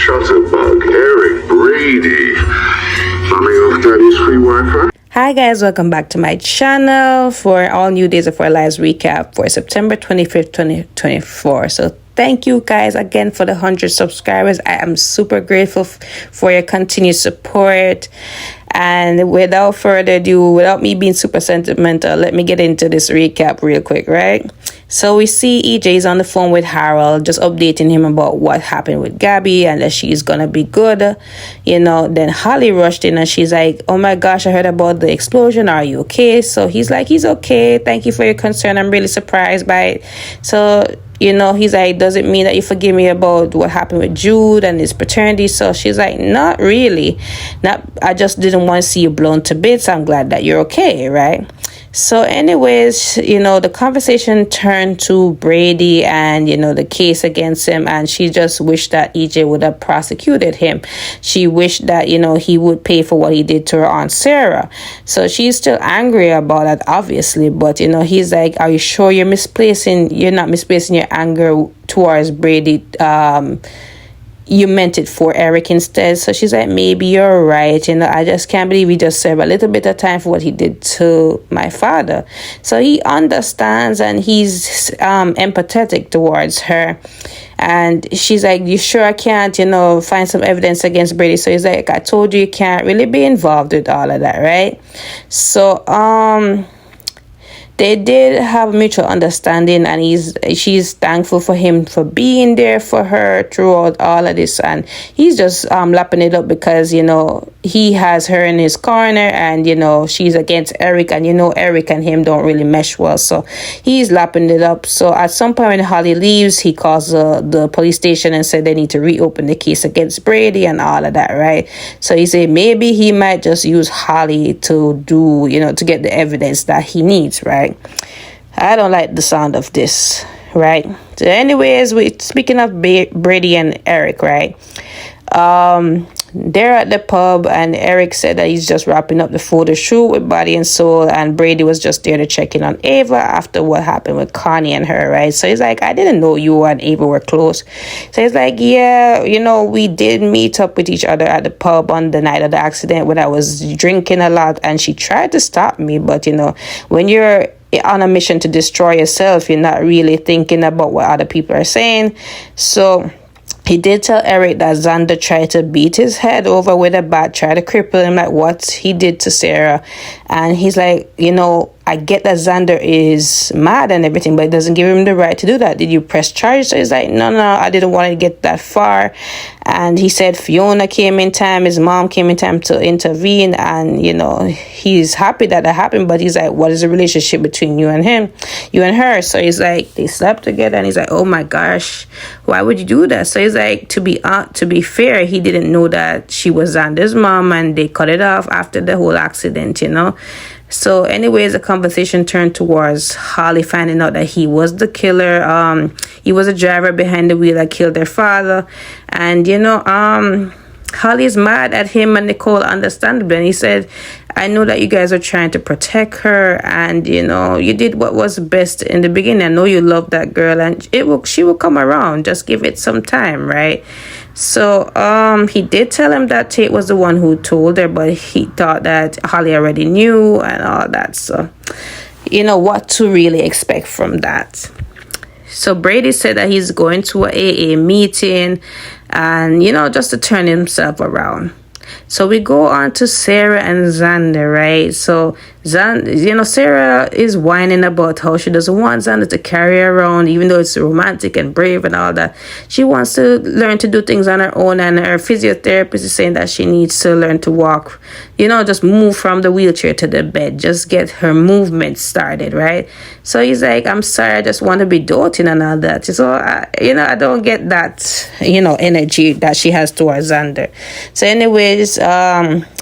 Shutterbug, Eric, Brady. Coming off Daddy's free Wi-Fi? Hi guys, welcome back to my channel for all new Days of Our Lives recap for September 25th, 2024. So thank you guys again for the 100 subscribers. I am super grateful for your continued support. And without further ado, without me being super sentimental, let me get into this recap real quick, right? So we see EJ's on the phone with Harold, just updating him about what happened with Gabby and that she's gonna be good. You know, then Holly rushed in and she's like, oh my gosh, I heard about the explosion. Are you okay? So he's like, he's okay. Thank you for your concern. I'm really surprised by it. So, you know, he's like, does it mean that you forgive me about what happened with Jude and his paternity? So she's like, not really. I just didn't want to see you blown to bits. I'm glad that you're okay, right? So anyways, you know, the conversation turned to Brady and, you know, the case against him. And she just wished that EJ would have prosecuted him. She wished that, you know, he would pay for what he did to her Aunt Sarah. So she's still angry about that, obviously. But, you know, he's like, are you sure you're not misplacing your anger towards Brady? You meant it for Eric instead. So she's like, maybe you're right. You know, I just can't believe he just served a little bit of time for what he did to my father. So he understands and he's empathetic towards her. And she's like, you sure I can't, you know, find some evidence against Brady? So he's like, I told you can't really be involved with all of that, right? So, they did have mutual understanding, and she's thankful for him for being there for her throughout all of this, and he's just lapping it up because, you know, he has her in his corner, and, you know, she's against Eric, and, you know, Eric and him don't really mesh well, so he's lapping it up. So at some point when Holly leaves, he calls the police station and said they need to reopen the case against Brady and all of that, right? So he said maybe he might just use Holly to do, you know, to get the evidence that he needs, right? I don't like the sound of this, right? So anyways, speaking of Brady and Eric, right? They're at the pub and Eric said that he's just wrapping up the photo shoot with Body and Soul, and Brady was just there to check in on Ava after what happened with Connie and her, right? So he's like, I didn't know you and Ava were close. So he's like, yeah, you know, we did meet up with each other at the pub on the night of the accident when I was drinking a lot, and she tried to stop me, but, you know, when you're on a mission to destroy yourself, you're not really thinking about what other people are saying. So he did tell Eric that Xander tried to beat his head over with a bat, try to cripple him like what he did to Sarah. And he's like, you know, I get that Xander is mad and everything, but it doesn't give him the right to do that. Did you press charges? So he's like, no, I didn't want to get that far. And he said Fiona came in time, his mom came in time to intervene, and, you know, he's happy that happened, but he's like, what is the relationship between you and her? So he's like, they slept together, and he's like, oh my gosh, why would you do that? So he's like, to be fair, he didn't know that she was Xander's mom, and they cut it off after the whole accident, you know. So anyways, the conversation turned towards Holly finding out that he was the killer. He was a driver behind the wheel that killed their father. And, you know, Holly's mad at him and Nicole, understandably. And he said, I know that you guys are trying to protect her, and, you know, you did what was best in the beginning. I know you love that girl, and she will come around. Just give it some time, right? So he did tell him that Tate was the one who told her, but he thought that Holly already knew and all that. So, you know, what to really expect from that. So Brady said that he's going to a AA meeting and, you know, just to turn himself around. So we go on to Sarah and Xander, right? So Sarah is whining about how she doesn't want Xander to carry her around, even though it's romantic and brave and all that. She wants to learn to do things on her own, and her physiotherapist is saying that she needs to learn to walk, you know, just move from the wheelchair to the bed, just get her movement started, right? So he's like, I'm sorry, I just want to be doting and all that. So, I don't get that, you know, energy that she has towards Xander. So anyways,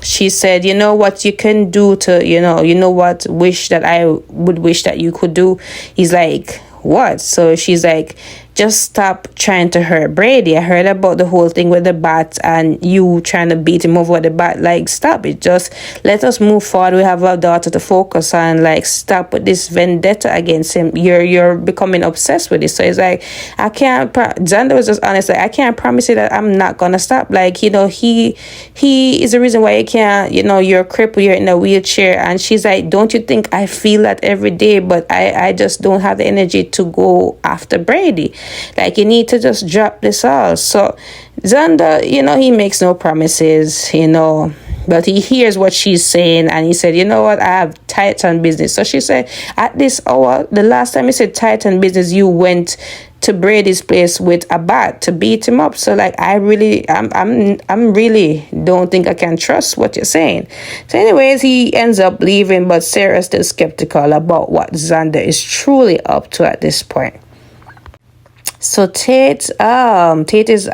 she said, you know what you can do to, you know what wish that I would wish that you could do. He's like, what? So she's like, just stop trying to hurt Brady. I heard about the whole thing with the bat and you trying to beat him over with the bat. Like, stop it. Just let us move forward. We have our daughter to focus on. Like, stop with this vendetta against him. You're becoming obsessed with it. So it's like, I can't. Xander was just honest. Like, I can't promise you that I'm not gonna stop. Like, you know, he is the reason why you can't. You know, you're crippled. You're in a wheelchair. And she's like, don't you think I feel that every day? But I just don't have the energy to go after Brady. Like, you need to just drop this all. So Xander, you know, he makes no promises, you know, but he hears what she's saying and he said, you know what, I have Titan business. So she said, at this hour, the last time you said Titan business, you went to Brady's place with a bat to beat him up. So like, I'm really don't think I can trust what you're saying. So anyways, he ends up leaving, but Sarah's still skeptical about what Xander is truly up to at this point. So Tate is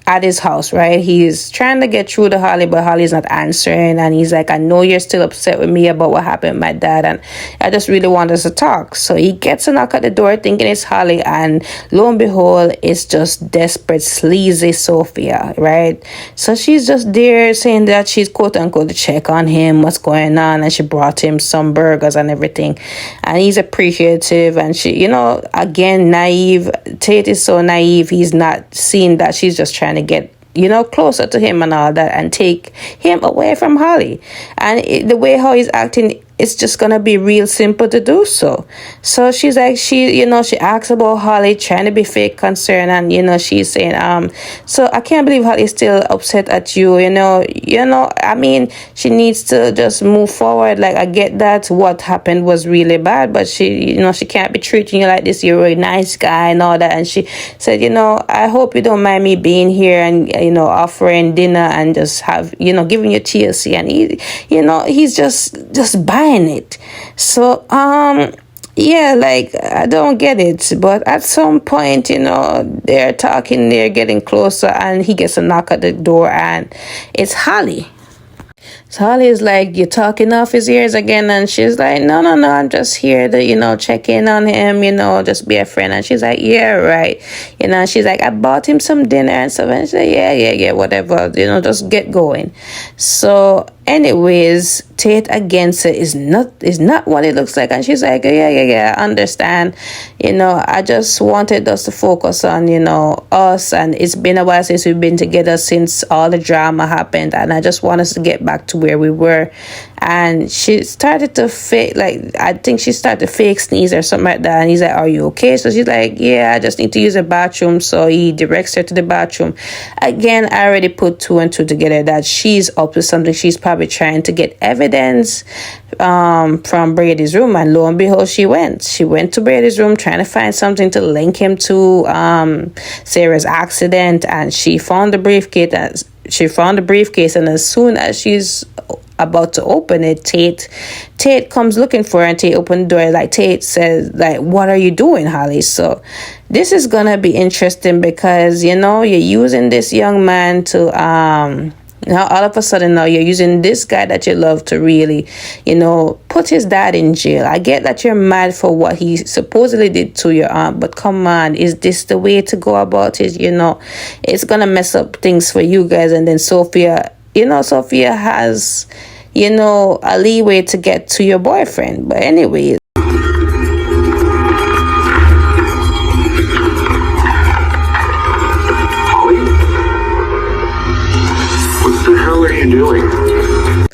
at his house, right? He's trying to get through to Holly, but Holly's not answering. And he's like, I know you're still upset with me about what happened with my dad, and I just really want us to talk. So he gets a knock at the door thinking it's Holly, and lo and behold, it's just desperate, sleazy Sophia, right? So she's just there saying that she's quote unquote to check on him, what's going on, and she brought him some burgers and everything. And he's appreciative, and she, you know, again, naive. Tate is so naive, he's not seeing that she's just trying to get, you know, closer to him and all that and take him away from Holly. And the way how he's acting, it's just gonna be real simple to do so. So she's like, she asks about Holly, trying to be fake concerned, and you know, she's saying, so I can't believe Holly's still upset at you, you know, I mean, she needs to just move forward. Like, I get that what happened was really bad, but she, you know, she can't be treating you like this. You're a nice guy and all that. And she said, you know, I hope you don't mind me being here and, you know, offering dinner and just have, you know, giving you TLC. And he, you know, he's just buying it. So yeah, like, I don't get it, but at some point, you know, they're talking, they're getting closer, and he gets a knock at the door, and it's Holly. So Holly is like, you're talking off his ears again? And she's like, no, I'm just here to, you know, check in on him, you know, just be a friend. And she's like, yeah, right. You know, she's like, I bought him some dinner and stuff. And she's like, yeah, whatever, you know, just get going. So anyways, Tate again said is not what it looks like, and she's like, yeah, I understand. You know, I just wanted us to focus on, you know, us, and it's been a while since we've been together since all the drama happened, and I just want us to get back to where we were. And she started to fake, like, I think she started to fake sneeze or something like that, and he's like, are you okay? So she's like, yeah, I just need to use the bathroom. So he directs her to the bathroom. Again, I already put two and two together that she's up to something. She's probably trying to get evidence from Brady's room, and lo and behold, she went to Brady's room trying to find something to link him to Sarah's accident, and she found the briefcase. And as soon as she's about to open it, Tate comes looking for her, and Tate opened the door. Like, Tate says, like, what are you doing, Holly? So this is gonna be interesting because, you know, you're using this young man to now all of a sudden now you're using this guy that you love to really, you know, put his dad in jail. I get that you're mad for what he supposedly did to your aunt, but come on, is this the way to go about it? You know, it's gonna mess up things for you guys. And then Sophia has, you know, a leeway to get to your boyfriend. But anyways, doing?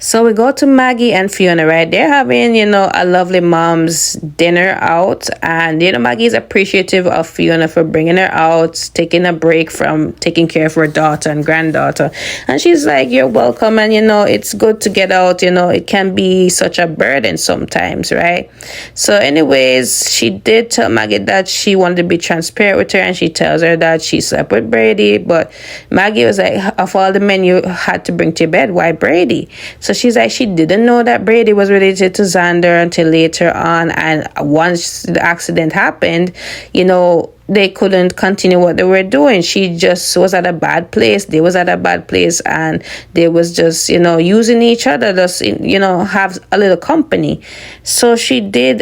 so we go to Maggie and Fiona, right? They're having, you know, a lovely mom's dinner out. And, you know, Maggie's appreciative of Fiona for bringing her out, taking a break from taking care of her daughter and granddaughter. And she's like, you're welcome. And, you know, it's good to get out. You know, it can be such a burden sometimes, right? So anyways, she did tell Maggie that she wanted to be transparent with her. And she tells her that she slept with Brady. But Maggie was like, of all the men you had to bring to your bed, why Brady? So she's like, she didn't know that Brady was related to Xander until later on. And once the accident happened, you know, they couldn't continue what they were doing. She just was at a bad place. They was at a bad place, and they was just, you know, using each other, just, you know, have a little company. So she did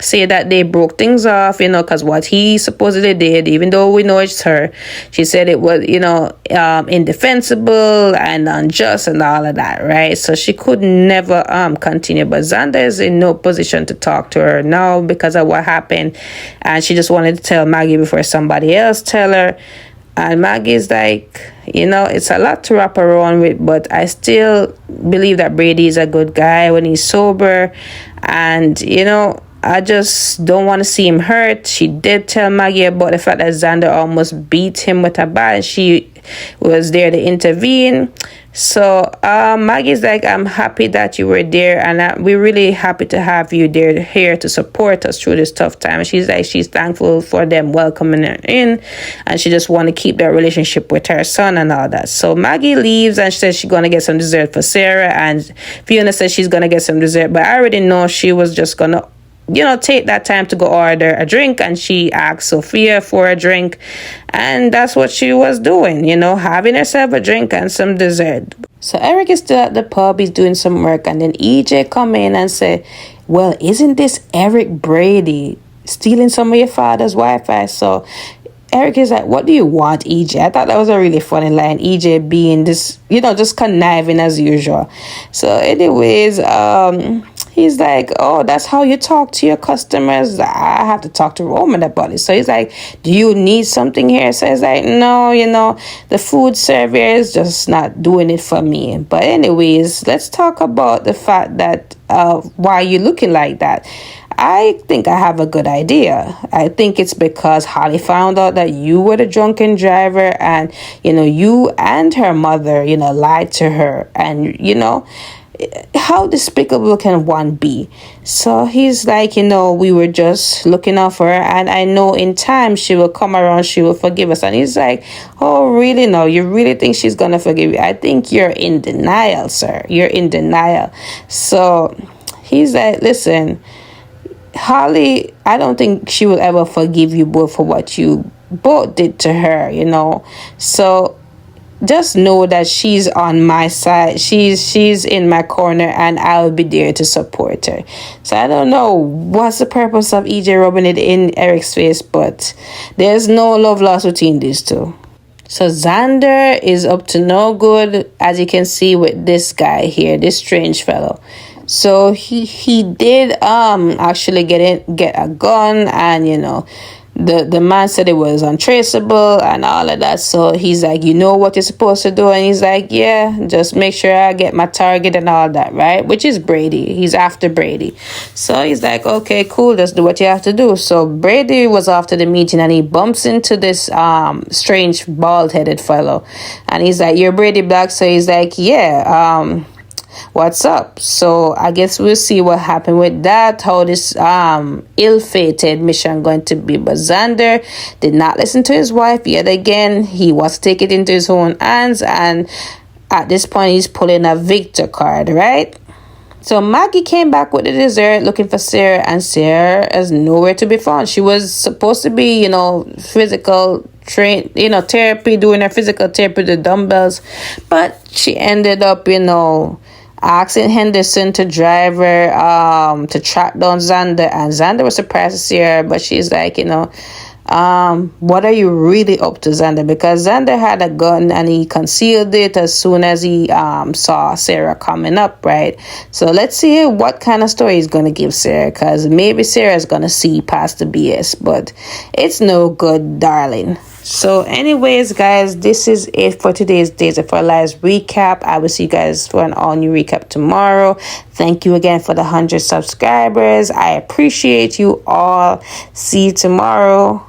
say that they broke things off, because what he supposedly did, even though we know it's her, she said it was, indefensible and unjust and all of that, right? So she could never continue. But Xander is in no position to talk to her now because of what happened, and she just wanted to tell Maggie before somebody else tell her. And Maggie's like, it's a lot to wrap around with, but I still believe that Brady is a good guy when he's sober, and I just don't want to see him hurt. She did tell Maggie about the fact that Xander almost beat him with a bat, and she was there to intervene. So Maggie's like, I'm happy that you were there, and we're really happy to have you there here to support us through this tough time. She's like, she's thankful for them welcoming her in, and she just want to keep that relationship with her son and all that. So Maggie leaves, and she says she's gonna get some dessert for Sarah, and Fiona says she's gonna get some dessert, but I already know she was just gonna take that time to go order a drink, and she asked Sophia for a drink, and that's what she was doing, having herself a drink and some dessert. So Eric is still at the pub, he's doing some work, and then EJ come in and say, well, isn't this Eric Brady stealing some of your father's Wi-Fi? So Eric is like, what do you want, EJ? I thought that was a really funny line, EJ being this, just conniving as usual. So anyways, he's like, oh, that's how you talk to your customers? I have to talk to Roman about it. So he's like, do you need something here? So he's like, no, the food server is just not doing it for me. But anyways, let's talk about the fact that why you're looking like that. I think I have a good idea. I think it's because Holly found out that you were the drunken driver, and, you and her mother, lied to her. And, how despicable can one be? So he's like, we were just looking out for her, and I know in time she will come around, she will forgive us. And he's like, oh, really? No, you really think she's gonna forgive you? I think you're in denial, sir. You're in denial. So he's like, listen, Holly, I don't think she will ever forgive you both for what you both did to her, So just know that she's on my side. She's in my corner, and I'll be there to support her. So I don't know what's the purpose of EJ rubbing it in Eric's face, but there's no love lost between these two. So Xander is up to no good, as you can see with this guy here, this strange fellow. So he did actually get a gun, and the man said it was untraceable and all of that. So he's like, you know what you're supposed to do? And he's like, yeah, just make sure I get my target and all that, right? Which is Brady. He's after Brady. So he's like, okay, cool, just do what you have to do. So Brady was after the meeting, and he bumps into this strange bald-headed fellow, and he's like, you're Brady Black? So he's like, yeah, what's up? So I guess we'll see what happened with that, how this ill-fated mission going to be. But Xander did not listen to his wife yet again. He wants to take it into his own hands, and at this point he's pulling a victor card, right? So Maggie came back with the dessert looking for Sarah, and Sarah is nowhere to be found. She was supposed to be, physical therapy, doing her physical therapy with the dumbbells, but she ended up, asking Henderson to drive her to track down Xander, and Xander was surprised to see her, but she's like, what are you really up to, Xander? Because Xander had a gun, and he concealed it as soon as he saw Sarah coming up, right? So let's see what kind of story he's going to give Sarah, because maybe Sarah's going to see past the BS, but it's no good, darling. So anyways, guys, this is it for today's Daysofourlives recap. I will see you guys for an all-new recap tomorrow. Thank you again for the 100 subscribers. I appreciate you all. See you tomorrow.